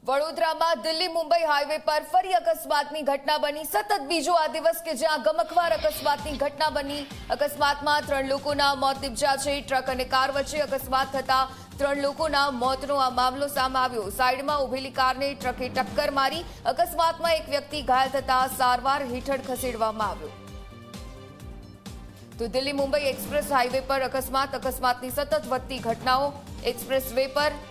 વડોદરામાં દિલ્હી મુંબઈ હાઈવે પર ફરી અકસ્માતની ઘટના બની। સતત બીજો આ દિવસ કે જ્યાં ગમખ્વાર અકસ્માતની ઘટના બની। અકસ્માતમાં 3 લોકોના મોત નિપજ્યા છે। ટ્રક અને કાર વચ્ચે અકસ્માત થતા 3 લોકોના મોતનો આ મામલો સામે આવ્યો। સાઈડમાં ઉભેલી કારને ટ્રકે ટક્કર મારી। અકસ્માતમાં એક વ્યક્તિ ઘાયલ થતા સારવાર હેઠળ ખસેડવામાં આવ્યો। તો દિલ્હી મુંબઈ એક્સપ્રેસ હાઈવે પર અકસ્માતની સતત વધતી ઘટનાઓ। एक्सप्रेस वे पर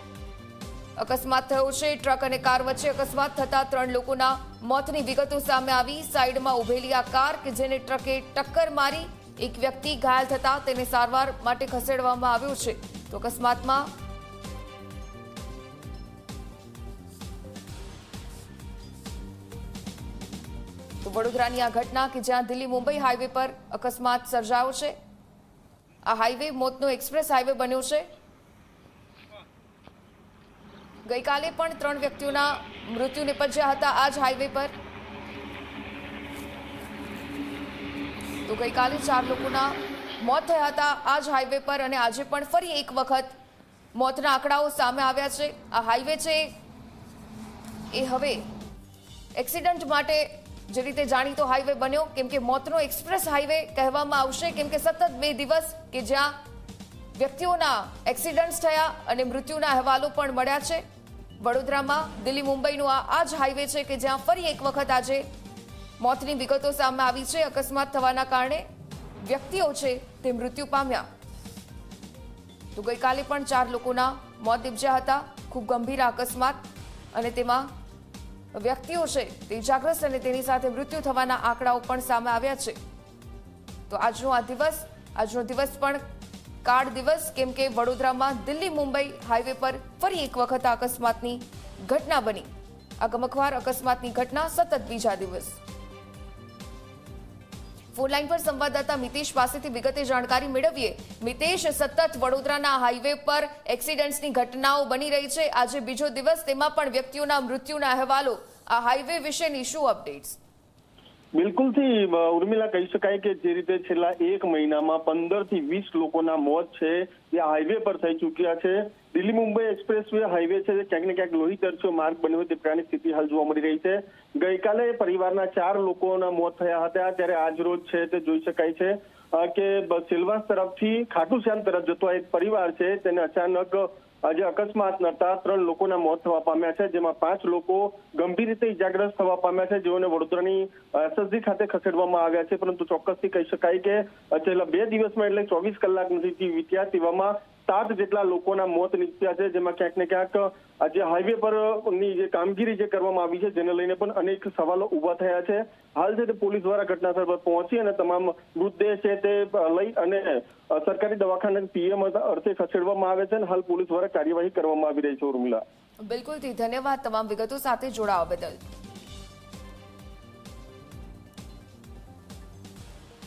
अकस्मात थयो छे। ट्रक अने कार वच्चे अकस्मात थता 3 लोकोना मोतनी विगतो सामे आवी। साइडमां उभेली आ कार के जेने ट्रके टक्कर मारी एक व्यक्ति घायल थता तेने सारवार माटे खसेडवामां आव्यो छे। तो अकस्मातमां तो वडोदरानी आ घटना के ज्यां दिल्ही मुंबई हाईवे पर अकस्मात सर्जायो छे। आ हाईवे मोतनो एक्सप्रेस हाईवे बन्यो छे। गई काले पण 3 व्यक्तिओना मृत्यु निपज्या हता आज हाईवे पर। तो गई काले 4 लोकोना मौत थया हता आज हाईवे पर अने आजे पण फरी एक वखत मौतना आंकड़ाओ सामे आव्या छे। आ हाईवे छे ए हवे एक्सिडेंट माटे जे रीते जाणीतो हाईवे बन्यो केम के मौतनो एक्सप्रेस हाईवे कहेवामां आवशे केम के सतत 2 दिवस के ज्यां व्यक्तिओना एक्सिडेंट्स थया अने मृत्युना अहेवालो पण मळ्या छे। वडोदरामां दिल्ही मुंबईनो आ ज हाईवे छे के ज्यां फरी एक वखत आजे मौतनी विगतो सामे आवी छे। अकस्मात थवाना कारणे व्यक्तिओ छे ते मृत्यु पाम्या। तो गई काले पण 4 लोकोना मौत निपज्या हता। खूब गंभीर अकस्मात अने तेमां व्यक्तिओ छे ते इजाग्रस्त अने तेनी साथे मृत्यु थवाना आंकड़ाओ पण सामे आव्या छे। तो આજનો દિવસ પણ कार्ड दिवस केम के वडोदरामां दिल्ही मुंबई हाईवे पर फरी एक वखत अकस्मातनी घटना बनी। आ गमख्वार अकस्मातनी घटना सतत बीजा दिवस। फोन लाइन पर संवाददाता मितेश पासेथी विगते जानकारी मेळवीए। मितेश, सतत वडोदराना हाईवे पर एक्सिडेंट्सनी घटनाओ बनी रही छे। आजे बीजो दिवस, तेमां पण व्यक्तिओना मृत्युना अहेवालो। आ हाईवे विशेनी शुं अपडेट्स? बिल्कुल थी उर्मिला कही शकाय के जे रीते छेल्ला 1 महीनामां 15 થી 20 लोकोना मौत छे ए हाईवे पर थई चूक्या छे। दिल्ही मुंबई एक्सप्रेस वे हाईवे छे क्यांक ने क्यांक लोही तरस्यो मार्ग बन्यो होय ते प्रकारनी स्थिति हाल जोवा मळी रही छे। गईकाले परिवारना 4 लोकोना मौत थया हता त्यारे आज रोज छे ते जोई शकाय छे के सिलवास तरफथी खाटू श्याम तरफ जतो एक परिवार छे तेने अचानक आज अकस्मात नडता 3 लोकोना मौत थवा पाम्या छे, जेमां 5 लोको गंभीर रीते इजाग्रस्त थवा पाम्या छे, जेओने वडोदरानी एसएसजी खाते खसेडवामां आव्या छे। परंतु ચોક્કસથી કહી શકાય કે છેલ્લા 2 દિવસમાં એટલે 24 કલાક નથી વીત્યા તેવામાં 7 જેટલા લોકોના મોત નીપજ્યા છે, જેમાં ક્યાંક ને ક્યાંક આજે હાઈવે પરની જે કામગીરી જે કરવામાં આવી છે જેને લઈને પણ અનેક સવાલો ઊભા થયા છે। હાલ છે તે પોલીસ દ્વારા ઘટનાસ્થળ પર પહોંચી અને તમામ મૃતદેહ છે તે લઈ અને સરકારી દવાખાને પીએમ અર્થે ખસેડવામાં આવે છે અને હાલ પોલીસ દ્વારા કાર્યવાહી કરવામાં આવી રહી છે। ઉર્મિલા, બિલકુલ, ધન્યવાદ તમામ વિગતો સાથે જોડાવા બદલ।